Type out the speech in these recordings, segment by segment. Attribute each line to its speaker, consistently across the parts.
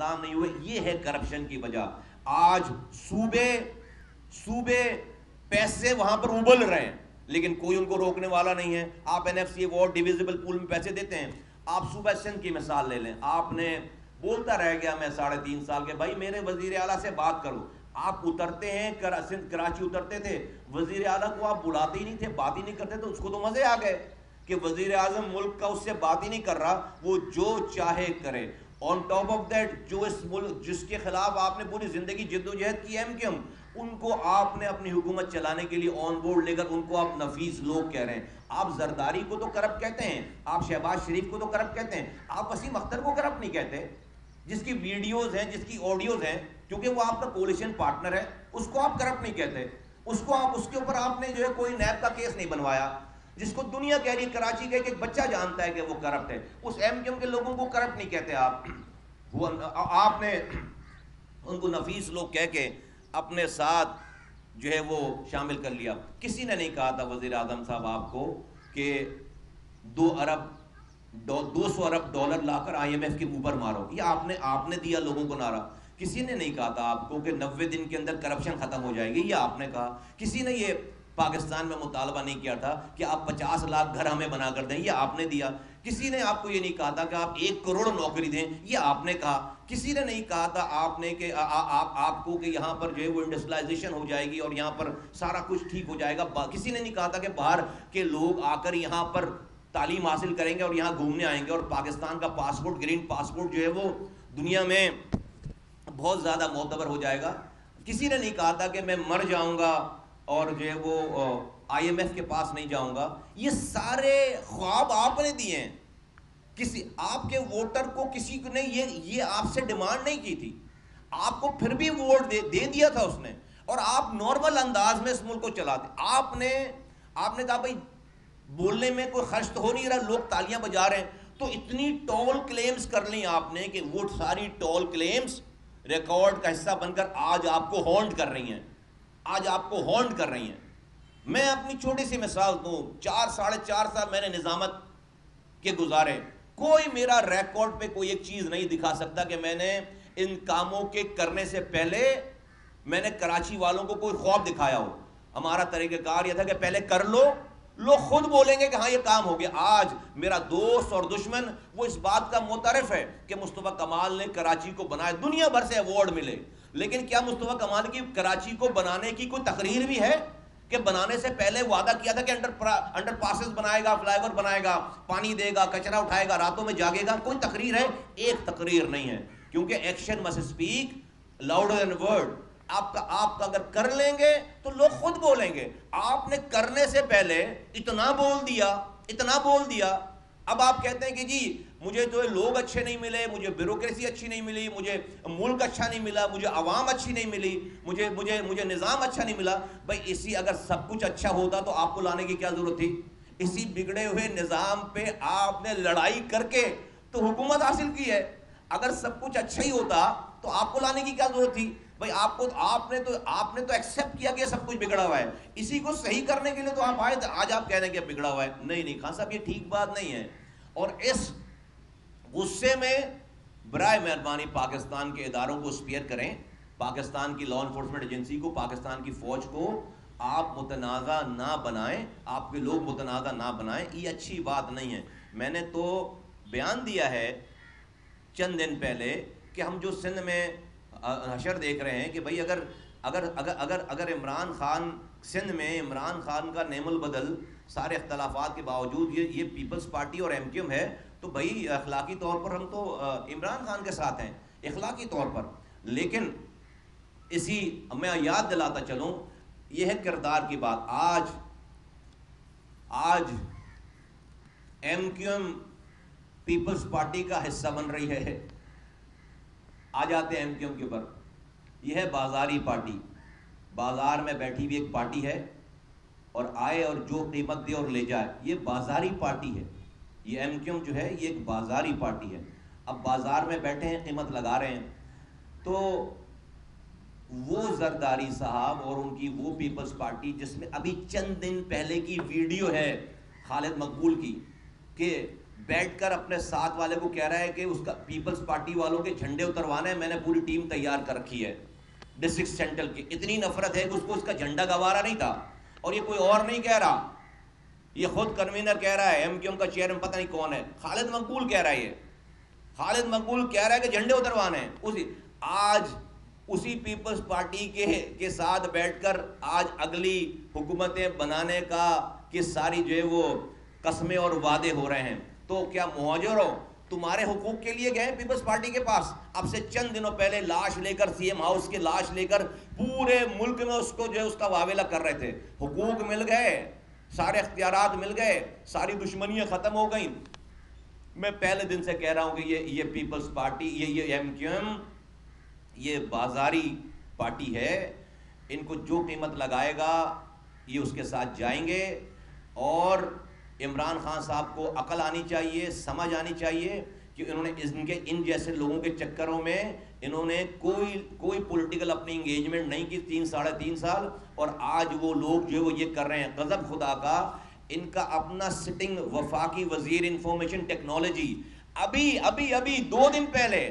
Speaker 1: اقدام نہیں ہوئے. یہ ہے کرپشن کی وجہ. آج صوبے پیسے وہاں پر ابل رہے ہیں لیکن کوئی ان کو روکنے والا نہیں ہے. آپ N F C ward divisible pool میں پیسے دیتے ہیں. آپ صوبہ سندھ کی مثال لے لیں. آپ نے بولتا رہ گیا میں 3.5 سال کے, بھائی میرے وزیر اعلیٰ سے بات کرو. آپ اترتے ہیں سندھ کراچی اترتے تھے, وزیر اعلیٰ کو آپ بلاتے ہی نہیں تھے, بات ہی نہیں کرتے, تو اس کو تو مزے آ گئے کہ وزیر اعظم ملک کا اس سے بات ہی نہیں کر رہا, وہ جو چاہے کرے. آن ٹاپ آف دیٹ جو اس ملک جس کے خلاف آپ نے پوری زندگی جدوجہد کی ایم کیو ایم, ان کو آپ نے اپنی حکومت چلانے کے لیے آن بورڈ لے کر ان کو آپ نفیس لوگ کہہ رہے ہیں. آپ زرداری کو تو کرپٹ کہتے ہیں, آپ شہباز شریف کو تو کرپٹ کہتے ہیں, آپ وسیم اختر کو کرپٹ نہیں کہتے جس کی ویڈیوز ہیں, جس کی آڈیوز ہیں, کیونکہ وہ آپ کا کولیشن پارٹنر ہے, اس کو آپ کرپٹ نہیں کہتے. اس کے اوپر آپ نے جو ہے کوئی نیب کا کیس نہیں بنوایا, جس کو دنیا کہہ رہی ہے, کراچی کا ایک بچہ جانتا ہے کہ وہ کرپٹ ہے. اس ایم کیو ایم کے لوگوں کو کرپٹ نہیں کہتے آپ. آپ نے ان کو نفیس لوگ کہہ کے اپنے ساتھ جو ہے وہ شامل کر لیا. کسی نے نہیں کہا تھا وزیر اعظم صاحب آپ کو کہ 200 ارب ڈالر لا کر آئی ایم ایف کے اوپر مارو. یہ آپ نے دیا لوگوں کو نعرہ. کسی نے نہیں کہا تھا آپ کو کہ 90 دن کے اندر کرپشن ختم ہو جائے گی, یہ آپ نے کہا. کسی نے یہ پاکستان میں مطالبہ نہیں کیا تھا کہ آپ 50 لاکھ گھر ہمیں بنا کر دیں, یہ آپ نے دیا. کسی نے آپ کو یہ نہیں کہا تھا کہ آپ 1 کروڑ نوکری دیں, یہ آپ نے کہا. کسی نے نہیں کہا تھا آپ نے کہ آپ کو کہ یہاں پر جو ہے وہ انڈسٹریلائزیشن ہو جائے گی اور یہاں پر سارا کچھ ٹھیک ہو جائے گا. کسی نے نہیں کہا تھا کہ باہر کے لوگ آ کر یہاں پر تعلیم حاصل کریں گے اور یہاں گھومنے آئیں گے اور پاکستان کا پاسپورٹ, گرین پاسپورٹ جو ہے وہ دنیا میں بہت زیادہ معتبر ہو جائے گا. کسی نے نہیں کہا تھا کہ میں مر جاؤں گا اور جو ہے وہ آئی ایم ایف کے پاس نہیں جاؤں گا. یہ سارے خواب آپ نے دیے ہیں. کسی آپ کے ووٹر کو کسی نے یہ آپ سے ڈیمانڈ نہیں کی تھی, آپ کو پھر بھی ووٹ دے دیا تھا اس نے, اور آپ نارمل انداز میں اس ملک کو چلاتے. آپ نے کہا بھائی بولنے میں کوئی خرچ تو ہو نہیں رہا, لوگ تالیاں بجا رہے ہیں, تو اتنی ٹول کلیمز کر لیں آپ نے کہ وہ ساری ٹول کلیمز ریکارڈ کا حصہ بن کر آج آپ کو ہونٹ کر رہی ہیں. میں اپنی چھوٹی سی مثال دوں, 4.5 سال میں نے نظامت کے گزارے. کوئی میرا ریکارڈ پہ کوئی ایک چیز نہیں دکھا سکتا کہ میں نے ان کاموں کے کرنے سے پہلے میں نے کراچی والوں کو کوئی خواب دکھایا ہو. ہمارا طریقہ کار یہ تھا کہ پہلے کر لو, لوگ خود بولیں گے کہ ہاں یہ کام ہو گیا. آج میرا دوست اور دشمن وہ اس بات کا معترف ہے کہ مصطفیٰ کمال نے کراچی کو بنایا, دنیا بھر سے ایوارڈ ملے, لیکن کیا مصطفیٰ کمال کی کراچی کو بنانے کی کوئی تقریر بھی ہے کہ بنانے سے پہلے وعدہ کیا تھا کہ انڈر پاسز بنائے گا, فلائی اوور بنائے گا, پانی دے گا, کچرا اٹھائے گا, راتوں میں جاگے گا؟ کوئی تقریر ہے؟ ایک تقریر نہیں ہے, کیونکہ action must speak louder than word. آپ کا اگر کر لیں گے تو لوگ خود بولیں گے. آپ نے کرنے سے پہلے اتنا بول دیا. اب آپ کہتے ہیں کہ جی مجھے تو لوگ اچھے نہیں ملے, مجھے بیوروکریسی اچھی نہیں ملی, مجھے ملک اچھا نہیں ملا, مجھے عوام اچھی نہیں ملی, مجھے نظام اچھا نہیں ملا. بھائی اگر سب کچھ اچھا ہوتا تو آپ کو لانے کی کیا ضرورت تھی؟ اسی بگڑے ہوئے نظام پہ آپ نے لڑائی کر کے تو حکومت حاصل کی ہے. اگر سب کچھ اچھا ہی ہوتا تو آپ کو لانے کی کیا ضرورت تھی؟ بھائی آپ نے تو ایکسیپٹ کیا کہ سب کچھ بگڑا ہوا ہے, اسی کو صحیح کرنے کے لیے تو آپ آئے تھے. آج آپ کہہ رہے ہیں کہ بگڑا ہوا ہے. نہیں خان صاحب, یہ ٹھیک بات نہیں ہے. اور اس غصے میں برائے مہربانی پاکستان کے اداروں کو اسپیئر کریں, پاکستان کی لا انفورسمنٹ ایجنسی کو, پاکستان کی فوج کو آپ متنازع نہ بنائیں, آپ کے لوگ متنازع نہ بنائیں. یہ اچھی بات نہیں ہے. میں نے تو بیان دیا ہے چند دن پہلے کہ ہم جو سندھ میں حشر دیکھ رہے ہیں کہ بھئی اگر عمران خان سندھ میں عمران خان کا نعم البدل سارے اختلافات کے باوجود یہ پیپلز پارٹی اور ایم کیو ایم ہے, تو بھئی اخلاقی طور پر ہم تو عمران خان کے ساتھ ہیں اخلاقی طور پر. لیکن میں یاد دلاتا چلوں, یہ ہے کردار کی بات. آج M Q M Peoples Party کا حصہ بن رہی ہے. آ جاتے ہیں ایم کیو ایم کے اوپر. یہ ہے بازاری پارٹی, بازار میں بیٹھی ہوئی ایک پارٹی ہے اور آئے اور جو قیمت دے اور لے جائے. یہ بازاری پارٹی ہے. یہ ایم کیو ایم جو ہے یہ ایک بازاری پارٹی ہے. اب بازار میں بیٹھے ہیں, قیمت لگا رہے ہیں. تو وہ زرداری صاحب اور ان کی وہ پیپلز پارٹی جس میں ابھی چند دن پہلے کی ویڈیو ہے خالد مقبول کی کہ بیٹھ کر اپنے ساتھ والے کو کہہ رہا ہے کہ اس کا پیپلز پارٹی والوں کے جھنڈے اتروانے ہیں، میں نے پوری ٹیم تیار کر رکھی ہے ڈسٹرکٹ سینٹرل کی. اتنی نفرت ہے کہ اس کو اس کا جھنڈا گوارا نہیں تھا. اور یہ کوئی اور نہیں کہہ رہا، یہ خود کنوینر کہہ رہا ہے، ایم کیو ایم کا چیئرمین پتہ نہیں کون ہے، خالد مقبول کہہ رہا ہے. یہ خالد مقبول کہہ رہا ہے کہ جھنڈے اتروانے ہیں. آج اسی پیپلز پارٹی کے ساتھ بیٹھ کر آج اگلی حکومتیں بنانے کا کہ ساری جو ہے وہ قسمیں اور وعدے ہو رہے ہیں. تو کیا مہاجروں تمہارے حقوق کے لیے گئے پیپلز پارٹی کے پاس؟ اب سے چند دنوں پہلے لاش لے کر سی ایم ہاؤس کی لاش لے کر پورے ملک میں اس کو جو ہے اس کا واویلا کر رہے تھے. حقوق مل گئے، سارے اختیارات مل گئے، ساری دشمنیاں ختم ہو گئیں. میں پہلے دن سے کہہ رہا ہوں کہ یہ پیپلز پارٹی، یہ ایم کیو ایم، یہ بازاری پارٹی ہے. ان کو جو قیمت لگائے گا یہ اس کے ساتھ جائیں گے. اور عمران خان صاحب کو عقل آنی چاہیے، سمجھ آنی چاہیے کہ انہوں نے ان جیسے لوگوں کے چکروں میں انہوں نے کوئی پولیٹیکل اپنی انگیجمنٹ نہیں کی 3-3.5 سال. اور آج وہ لوگ جو وہ یہ کر رہے ہیں، غضب خدا کا. ان کا اپنا سٹنگ وفاقی وزیر انفارمیشن ٹیکنالوجی ابھی 2 دن پہلے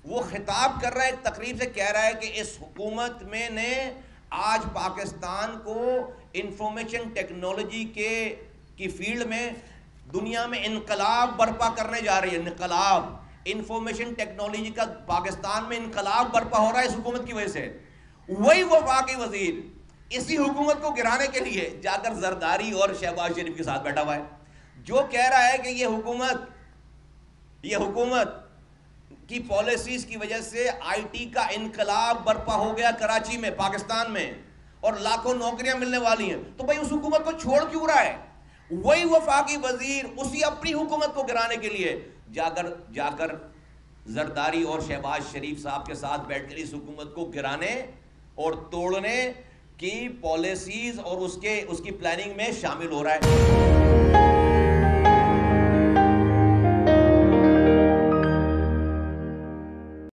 Speaker 1: وہ خطاب کر رہا ہے، ایک تقریب سے کہہ رہا ہے کہ اس حکومت میں نے آج پاکستان کو انفارمیشن ٹیکنالوجی کی فیلڈ میں دنیا میں انقلاب برپا کرنے جا رہی ہے. انقلاب، انفارمیشن ٹیکنالوجی کا پاکستان میں انقلاب برپا ہو رہا ہے اس حکومت کی وجہ سے. وہی وفاقی وزیر اسی حکومت کو گرانے کے لیے جا کر زرداری اور شہباز شریف کے ساتھ بیٹھا ہوا ہے، جو کہہ رہا ہے کہ یہ حکومت کی پالیسیز کی وجہ سے آئی ٹی کا انقلاب برپا ہو گیا کراچی میں، پاکستان میں، اور لاکھوں نوکریاں ملنے والی ہیں. تو بھائی اس حکومت کو چھوڑ کیوں رہا ہے؟ وہی وفاقی وزیر اسی اپنی حکومت کو گرانے کے لیے جا کر زرداری اور شہباز شریف صاحب کے ساتھ بیٹھ کر اس حکومت کو گرانے اور توڑنے کی پالیسیز اور اس کی پلاننگ میں شامل ہو رہا ہے.